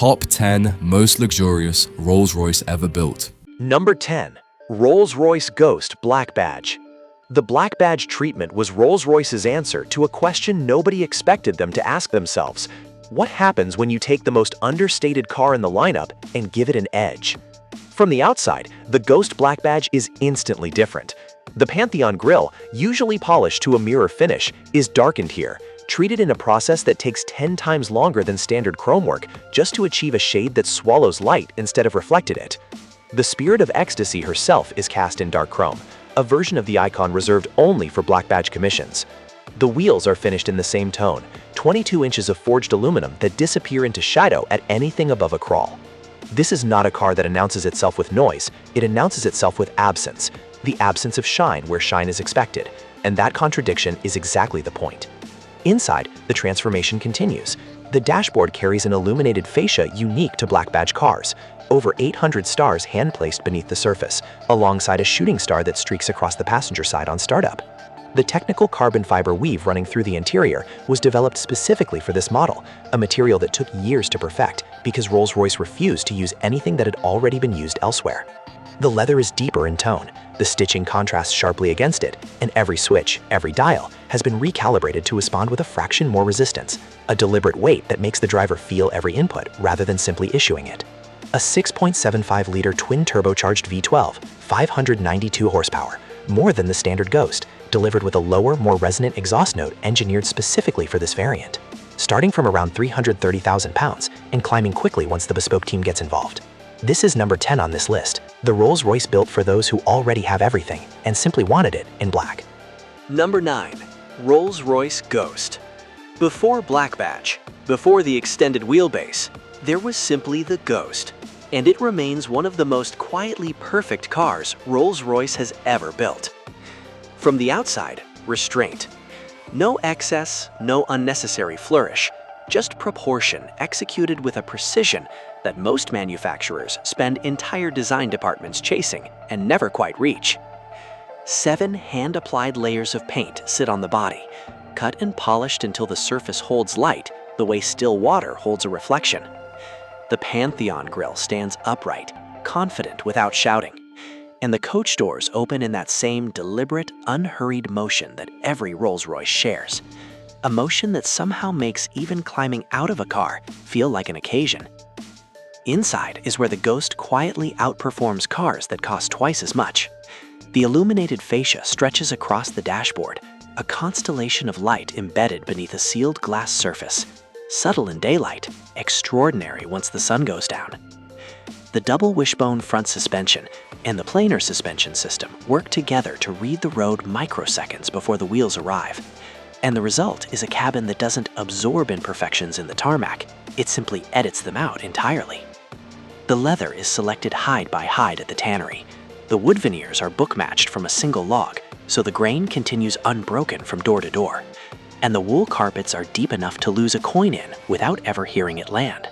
Top 10 most luxurious Rolls-Royce ever built. Number 10. Rolls-Royce Ghost Black Badge. The Black Badge treatment was Rolls-Royce's answer to a question nobody expected them to ask themselves. What happens when you take the most understated car in the lineup and give it an edge? From the outside, the Ghost Black Badge is instantly different. The Pantheon grille, usually polished to a mirror finish, is darkened here, treated in a process that takes 10 times longer than standard chrome work just to achieve a shade that swallows light instead of reflected it. The Spirit of Ecstasy herself is cast in dark chrome, a version of the icon reserved only for Black Badge commissions. The wheels are finished in the same tone, 22 inches of forged aluminum that disappear into shadow at anything above a crawl. This is not a car that announces itself with noise, it announces itself with absence, the absence of shine where shine is expected, and that contradiction is exactly the point. Inside, the transformation continues. The dashboard carries an illuminated fascia unique to Black Badge cars, over 800 stars hand-placed beneath the surface, alongside a shooting star that streaks across the passenger side on startup. The technical carbon fiber weave running through the interior was developed specifically for this model, a material that took years to perfect because Rolls-Royce refused to use anything that had already been used elsewhere. The leather is deeper in tone, the stitching contrasts sharply against it, and every switch, every dial, has been recalibrated to respond with a fraction more resistance, a deliberate weight that makes the driver feel every input rather than simply issuing it. A 6.75-liter twin-turbocharged V12, 592 horsepower, more than the standard Ghost, delivered with a lower, more resonant exhaust note engineered specifically for this variant, starting from around 330,000 pounds and climbing quickly once the bespoke team gets involved. This is number 10 on this list, the Rolls-Royce built for those who already have everything and simply wanted it in black. Number 9. Rolls-Royce Ghost. Before Black Badge, before the extended wheelbase, there was simply the Ghost, and it remains one of the most quietly perfect cars Rolls-Royce has ever built. From the outside, restraint. No excess, no unnecessary flourish, just proportion executed with a precision that most manufacturers spend entire design departments chasing and never quite reach. 7 hand-applied layers of paint sit on the body, cut and polished until the surface holds light the way still water holds a reflection. The Pantheon grille stands upright, confident without shouting, and the coach doors open in that same deliberate, unhurried motion that every Rolls-Royce shares, a motion that somehow makes even climbing out of a car feel like an occasion. Inside is where the Ghost quietly outperforms cars that cost twice as much. The illuminated fascia stretches across the dashboard, a constellation of light embedded beneath a sealed glass surface, subtle in daylight, extraordinary once the sun goes down. The double wishbone front suspension and the planar suspension system work together to read the road microseconds before the wheels arrive. And the result is a cabin that doesn't absorb imperfections in the tarmac, it simply edits them out entirely. The leather is selected hide by hide at the tannery. The wood veneers are book-matched from a single log, so the grain continues unbroken from door to door. And the wool carpets are deep enough to lose a coin in without ever hearing it land.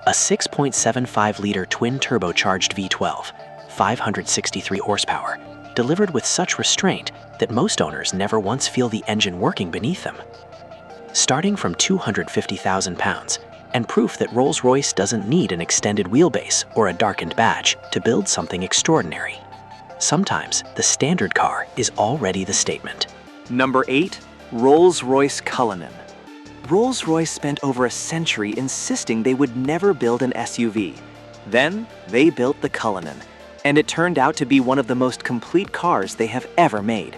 A 6.75-liter twin-turbocharged V12, 563 horsepower, delivered with such restraint that most owners never once feel the engine working beneath them. Starting from 250,000 pounds, and proof that Rolls-Royce doesn't need an extended wheelbase or a darkened badge to build something extraordinary. Sometimes the standard car is already the statement. Number 8. Rolls-Royce Cullinan. Rolls-Royce spent over a century insisting they would never build an SUV. Then, they built the Cullinan, and it turned out to be one of the most complete cars they have ever made.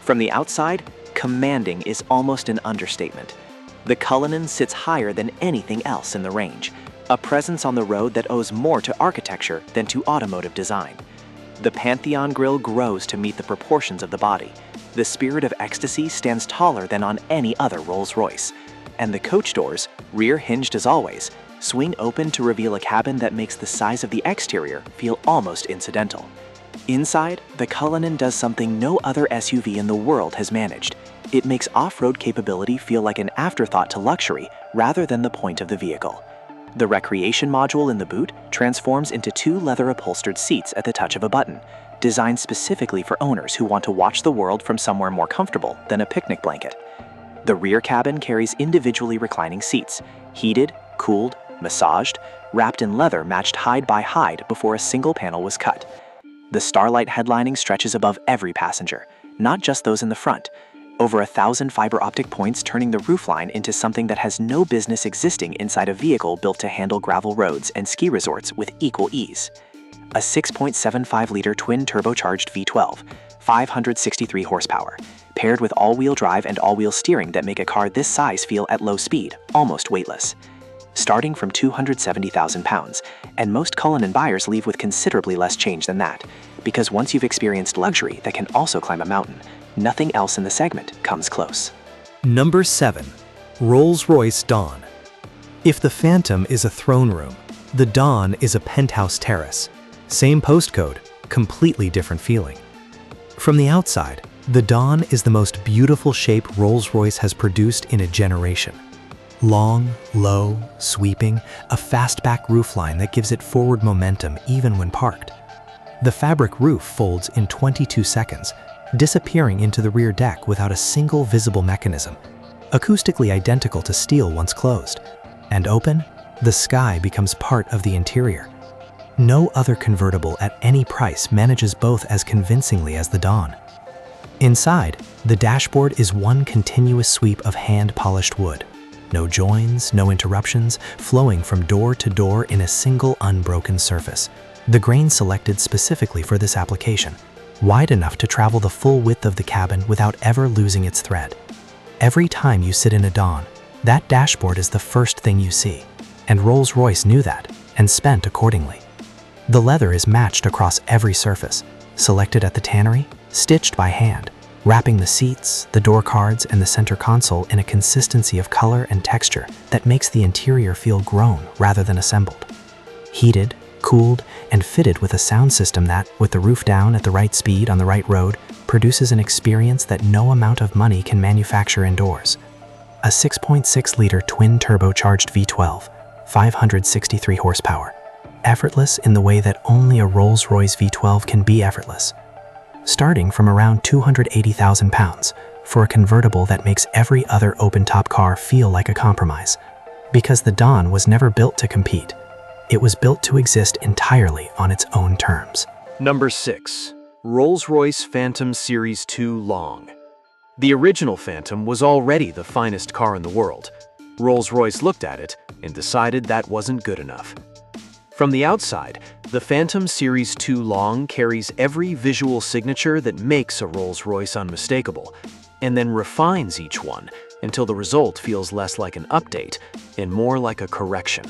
From the outside, commanding is almost an understatement. The Cullinan sits higher than anything else in the range, a presence on the road that owes more to architecture than to automotive design. The Pantheon grille grows to meet the proportions of the body. The Spirit of Ecstasy stands taller than on any other Rolls-Royce. And the coach doors, rear hinged as always, swing open to reveal a cabin that makes the size of the exterior feel almost incidental. Inside, the Cullinan does something no other SUV in the world has managed. It makes off-road capability feel like an afterthought to luxury rather than the point of the vehicle. The recreation module in the boot transforms into 2 leather-upholstered seats at the touch of a button, designed specifically for owners who want to watch the world from somewhere more comfortable than a picnic blanket. The rear cabin carries individually reclining seats, heated, cooled, massaged, wrapped in leather matched hide by hide before a single panel was cut. The starlight headlining stretches above every passenger, not just those in the front. Over 1,000 fiber optic points turning the roofline into something that has no business existing inside a vehicle built to handle gravel roads and ski resorts with equal ease. A 6.75-liter twin-turbocharged V12, 563 horsepower, paired with all-wheel drive and all-wheel steering that make a car this size feel at low speed almost weightless. Starting from 270,000 pounds, and most Cullinan buyers leave with considerably less change than that, because once you've experienced luxury that can also climb a mountain, nothing else in the segment comes close. Number 7. Rolls-Royce Dawn. If the Phantom is a throne room, the Dawn is a penthouse terrace. Same postcode, completely different feeling. From the outside, the Dawn is the most beautiful shape Rolls-Royce has produced in a generation. Long, low, sweeping, a fastback roofline that gives it forward momentum even when parked. The fabric roof folds in 22 seconds, disappearing into the rear deck without a single visible mechanism. Acoustically identical to steel once closed. And open, the sky becomes part of the interior. No other convertible at any price manages both as convincingly as the Dawn. Inside, the dashboard is one continuous sweep of hand-polished wood. No joins, no interruptions, flowing from door to door in a single unbroken surface. The grain selected specifically for this application, wide enough to travel the full width of the cabin without ever losing its thread. Every time you sit in a Dawn, that dashboard is the first thing you see, and Rolls-Royce knew that and spent accordingly. The leather is matched across every surface, selected at the tannery, stitched by hand, wrapping the seats, the door cards, and the center console in a consistency of color and texture that makes the interior feel grown rather than assembled. Heated, cooled, and fitted with a sound system that, with the roof down at the right speed on the right road, produces an experience that no amount of money can manufacture indoors. A 6.6-liter twin-turbocharged V12, 563 horsepower, effortless in the way that only a Rolls-Royce V12 can be effortless. Starting from around 280,000 pounds, for a convertible that makes every other open-top car feel like a compromise. Because the Dawn was never built to compete. It was built to exist entirely on its own terms. Number 6. Rolls-Royce Phantom Series 2 Long. The original Phantom was already the finest car in the world. Rolls-Royce looked at it and decided that wasn't good enough. From the outside, the Phantom Series 2 Long carries every visual signature that makes a Rolls-Royce unmistakable, and then refines each one until the result feels less like an update and more like a correction.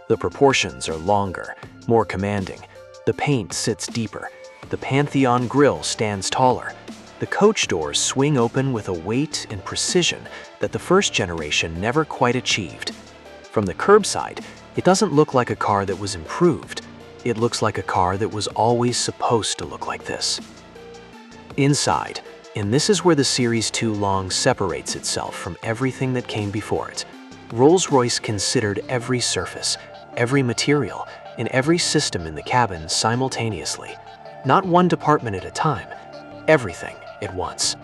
The proportions are longer, more commanding. The paint sits deeper. The Pantheon grille stands taller. The coach doors swing open with a weight and precision that the first generation never quite achieved. From the curbside, it doesn't look like a car that was improved. It looks like a car that was always supposed to look like this. Inside, and this is where the Series 2 Long separates itself from everything that came before it, Rolls-Royce considered every surface, every material, and every system in the cabin simultaneously. Not one department at a time, everything at once.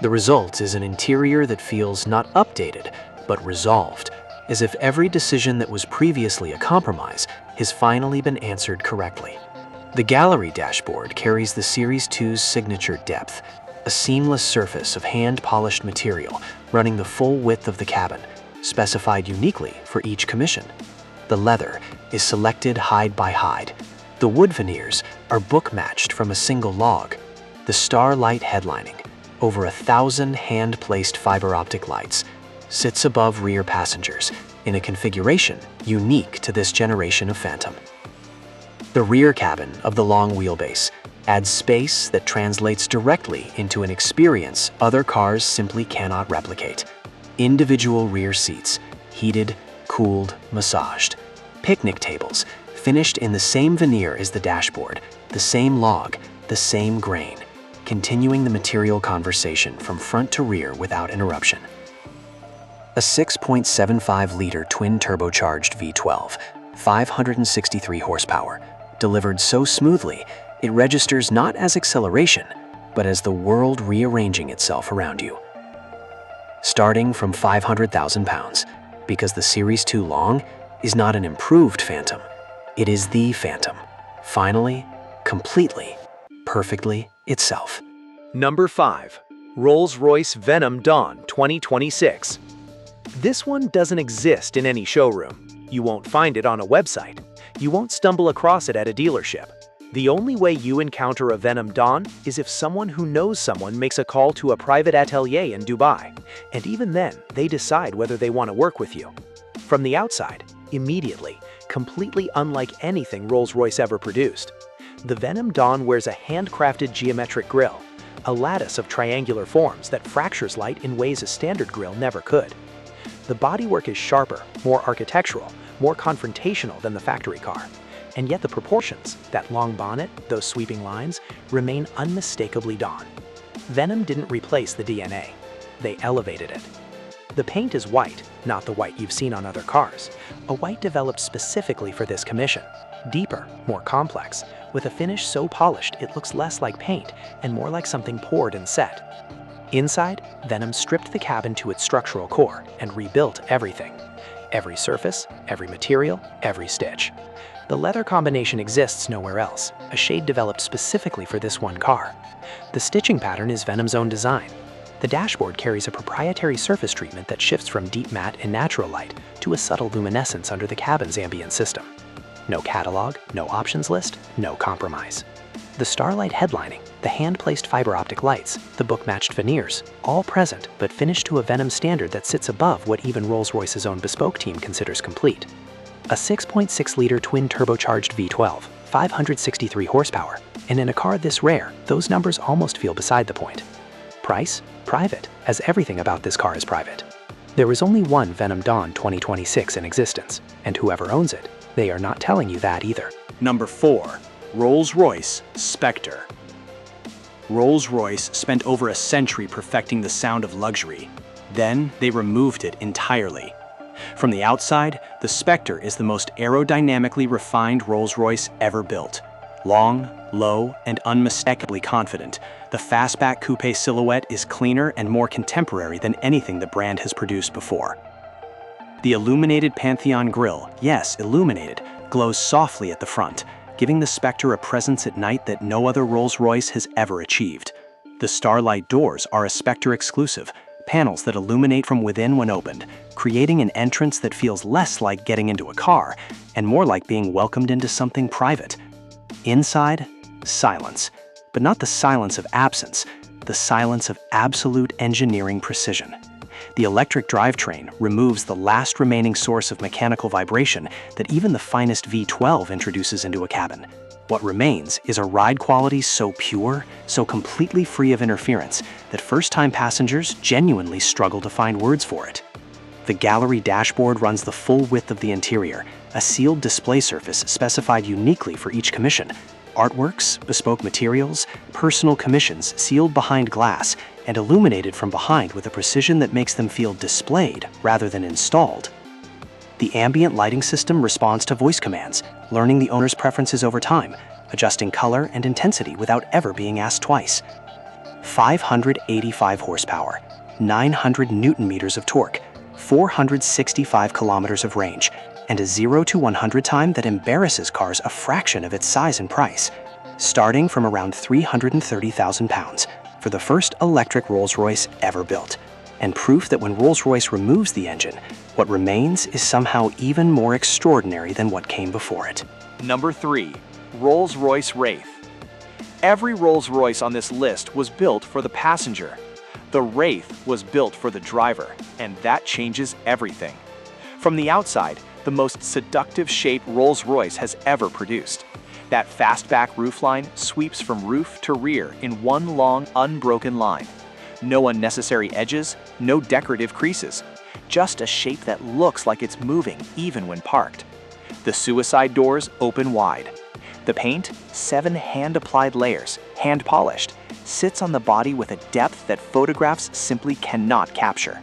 The result is an interior that feels not updated, but resolved, as if every decision that was previously a compromise has finally been answered correctly. The gallery dashboard carries the Series 2's signature depth, a seamless surface of hand-polished material running the full width of the cabin, specified uniquely for each commission. The leather is selected hide by hide. The wood veneers are book-matched from a single log. The starlight headlining, over 1,000 hand-placed fiber optic lights, sits above rear passengers in a configuration unique to this generation of Phantom. The rear cabin of the long wheelbase adds space that translates directly into an experience other cars simply cannot replicate. Individual rear seats, heated, cooled, massaged. Picnic tables, finished in the same veneer as the dashboard, the same log, the same grain, continuing the material conversation from front to rear without interruption. A 6.75-liter twin-turbocharged V12, 563 horsepower, delivered so smoothly it registers not as acceleration, but as the world rearranging itself around you. Starting from 500,000 pounds, because the Series 2 Long is not an improved Phantom. It is the Phantom. Finally, completely, perfectly itself. Number 5. Rolls-Royce Venom Dawn 2026. This one doesn't exist in any showroom. You won't find it on a website. You won't stumble across it at a dealership. The only way you encounter a Venom Dawn is if someone who knows someone makes a call to a private atelier in Dubai, and even then, they decide whether they want to work with you. From the outside, immediately, completely unlike anything Rolls-Royce ever produced. The Venom Dawn wears a handcrafted geometric grille, a lattice of triangular forms that fractures light in ways a standard grille never could. The bodywork is sharper, more architectural, more confrontational than the factory car. And yet the proportions, that long bonnet, those sweeping lines, remain unmistakably Dawn. Venom didn't replace the DNA. They elevated it. The paint is white, not the white you've seen on other cars, a white developed specifically for this commission. Deeper, more complex, with a finish so polished it looks less like paint and more like something poured and set. Inside, Venom stripped the cabin to its structural core and rebuilt everything. Every surface, every material, every stitch. The leather combination exists nowhere else, a shade developed specifically for this one car. The stitching pattern is Venom's own design. The dashboard carries a proprietary surface treatment that shifts from deep matte in natural light to a subtle luminescence under the cabin's ambient system. No catalog, no options list, no compromise. The starlight headlining, the hand-placed fiber optic lights, the book-matched veneers, all present but finished to a Venom standard that sits above what even Rolls-Royce's own bespoke team considers complete. A 6.6-liter twin-turbocharged V12, 563 horsepower, and in a car this rare, those numbers almost feel beside the point. Price? Private, as everything about this car is private. There is only one Venom Dawn 2026 in existence, and whoever owns it, they are not telling you that either. Number 4. Rolls-Royce Spectre. Rolls-Royce spent over a century perfecting the sound of luxury. Then they removed it entirely. From the outside, the Spectre is the most aerodynamically refined Rolls-Royce ever built. Long, low, and unmistakably confident, the fastback coupe silhouette is cleaner and more contemporary than anything the brand has produced before. The illuminated Pantheon grille, yes, illuminated, glows softly at the front, giving the Spectre a presence at night that no other Rolls-Royce has ever achieved. The starlight doors are a Spectre exclusive, panels that illuminate from within when opened, creating an entrance that feels less like getting into a car and more like being welcomed into something private. Inside, silence, but not the silence of absence, the silence of absolute engineering precision. The electric drivetrain removes the last remaining source of mechanical vibration that even the finest V12 introduces into a cabin. What remains is a ride quality so pure, so completely free of interference, that first-time passengers genuinely struggle to find words for it. The gallery dashboard runs the full width of the interior, a sealed display surface specified uniquely for each commission. Artworks, bespoke materials, personal commissions sealed behind glass and illuminated from behind with a precision that makes them feel displayed rather than installed. The ambient lighting system responds to voice commands, learning the owner's preferences over time, adjusting color and intensity without ever being asked twice. 585 horsepower, 900 newton-meters of torque, 465 kilometers of range, and a 0 to 100 time that embarrasses cars a fraction of its size and price, starting from around 330,000 pounds for the first electric Rolls-Royce ever built, and proof that when Rolls-Royce removes the engine, what remains is somehow even more extraordinary than what came before it. Number 3. Rolls-Royce Wraith. Every Rolls-Royce on this list was built for the passenger. The Wraith was built for the driver, and that changes everything. From the outside, the most seductive shape Rolls-Royce has ever produced. That fastback roofline sweeps from roof to rear in one long, unbroken line. No unnecessary edges, no decorative creases. Just a shape that looks like it's moving even when parked. The suicide doors open wide. The paint, 7 hand-applied layers, hand-polished, sits on the body with a depth that photographs simply cannot capture.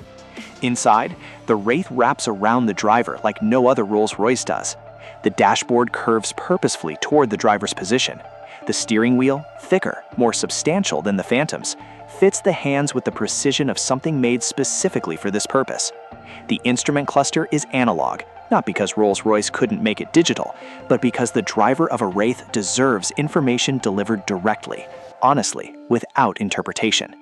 Inside, the Wraith wraps around the driver like no other Rolls-Royce does. The dashboard curves purposefully toward the driver's position. The steering wheel, thicker, more substantial than the Phantoms, fits the hands with the precision of something made specifically for this purpose. The instrument cluster is analog, Not because Rolls-Royce couldn't make it digital, but because the driver of a Wraith deserves information delivered directly, honestly, without interpretation.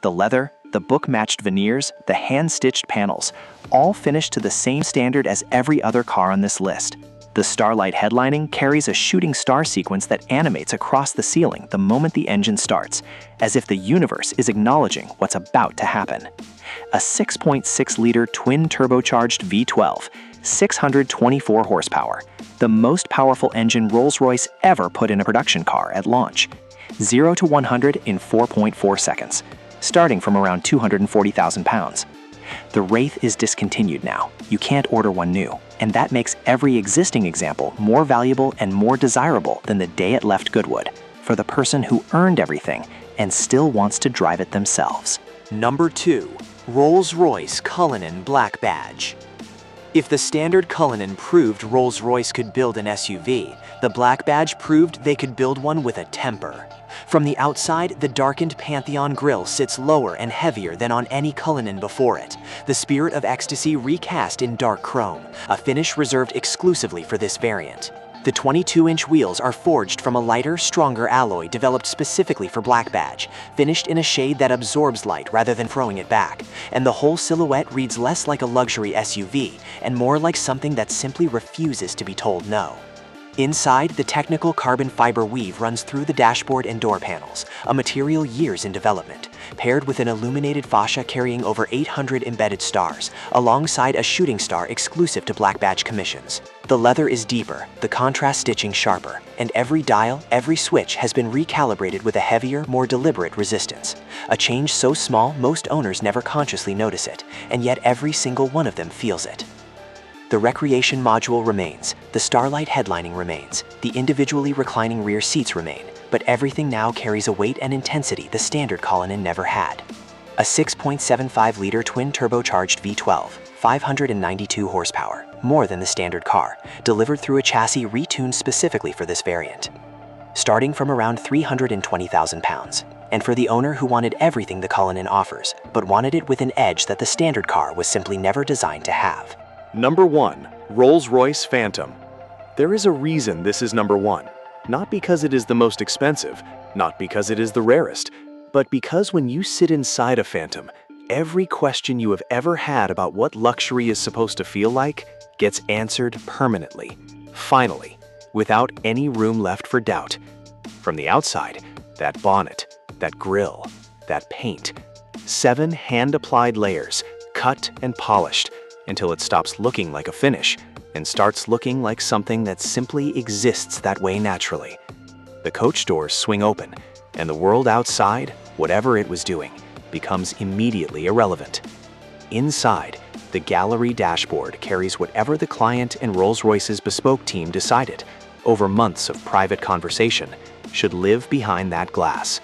The leather, the book-matched veneers, the hand-stitched panels, all finished to the same standard as every other car on this list. The Starlight headlining carries a shooting star sequence that animates across the ceiling the moment the engine starts, as if the universe is acknowledging what's about to happen. A 6.6-liter twin-turbocharged V12, 624 horsepower, the most powerful engine Rolls-Royce ever put in a production car at launch. 0 to 100 in 4.4 seconds, starting from around 240,000 pounds. The Wraith is discontinued now. You can't order one new, and that makes every existing example more valuable and more desirable than the day it left Goodwood, for the person who earned everything and still wants to drive it themselves. Number 2. Rolls-Royce Cullinan Black Badge. If the standard Cullinan proved Rolls-Royce could build an SUV, the Black Badge proved they could build one with a temper. From the outside, the darkened Pantheon grille sits lower and heavier than on any Cullinan before it, the Spirit of Ecstasy recast in dark chrome, a finish reserved exclusively for this variant. The 22-inch wheels are forged from a lighter, stronger alloy developed specifically for Black Badge, finished in a shade that absorbs light rather than throwing it back, and the whole silhouette reads less like a luxury SUV and more like something that simply refuses to be told no. Inside, the technical carbon fiber weave runs through the dashboard and door panels, a material years in development, paired with an illuminated fascia carrying over 800 embedded stars, alongside a shooting star exclusive to Black Badge commissions. The leather is deeper, the contrast stitching sharper, and every dial, every switch has been recalibrated with a heavier, more deliberate resistance. A change so small most owners never consciously notice it, and yet every single one of them feels it. The recreation module remains, the Starlight headlining remains, the individually reclining rear seats remain, but everything now carries a weight and intensity the standard Cullinan never had. A 6.75-liter twin-turbocharged V12, 592 horsepower, more than the standard car, delivered through a chassis retuned specifically for this variant. Starting from around 320,000 pounds, and for the owner who wanted everything the Cullinan offers, but wanted it with an edge that the standard car was simply never designed to have. Number 1. Rolls-Royce Phantom. There is a reason this is number 1. Not because it is the most expensive, not because it is the rarest, but because when you sit inside a Phantom, every question you have ever had about what luxury is supposed to feel like gets answered permanently, finally, without any room left for doubt. From the outside, that bonnet, that grille, that paint, 7 hand-applied layers, cut and polished, until it stops looking like a finish and starts looking like something that simply exists that way naturally. The coach doors swing open, and the world outside, whatever it was doing, becomes immediately irrelevant. Inside, the gallery dashboard carries whatever the client and Rolls-Royce's bespoke team decided, over months of private conversation, should live behind that glass.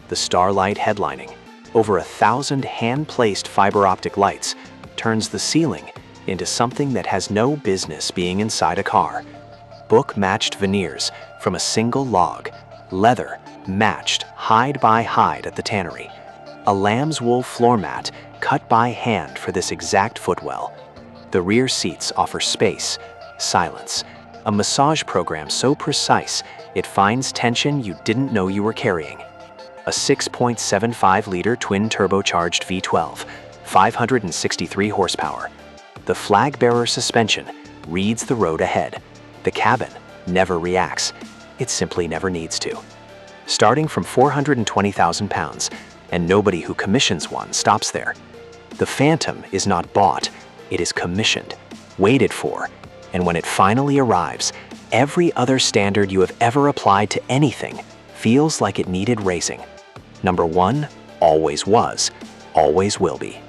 The Starlight headlining, over 1,000 hand-placed fiber optic lights, turns the ceiling into something that has no business being inside a car. Book-matched veneers from a single log, leather matched hide by hide at the tannery, a lamb's wool floor mat cut by hand for this exact footwell. The rear seats offer space, silence, a massage program so precise it finds tension you didn't know you were carrying. A 6.75-liter twin-turbocharged V12, 563 horsepower. The flag-bearer suspension reads the road ahead. The cabin never reacts. It simply never needs to. Starting from 420,000 pounds, and nobody who commissions one stops there. The Phantom is not bought, it is commissioned, waited for, and when it finally arrives, every other standard you have ever applied to anything feels like it needed raising. Number 1 always was, always will be.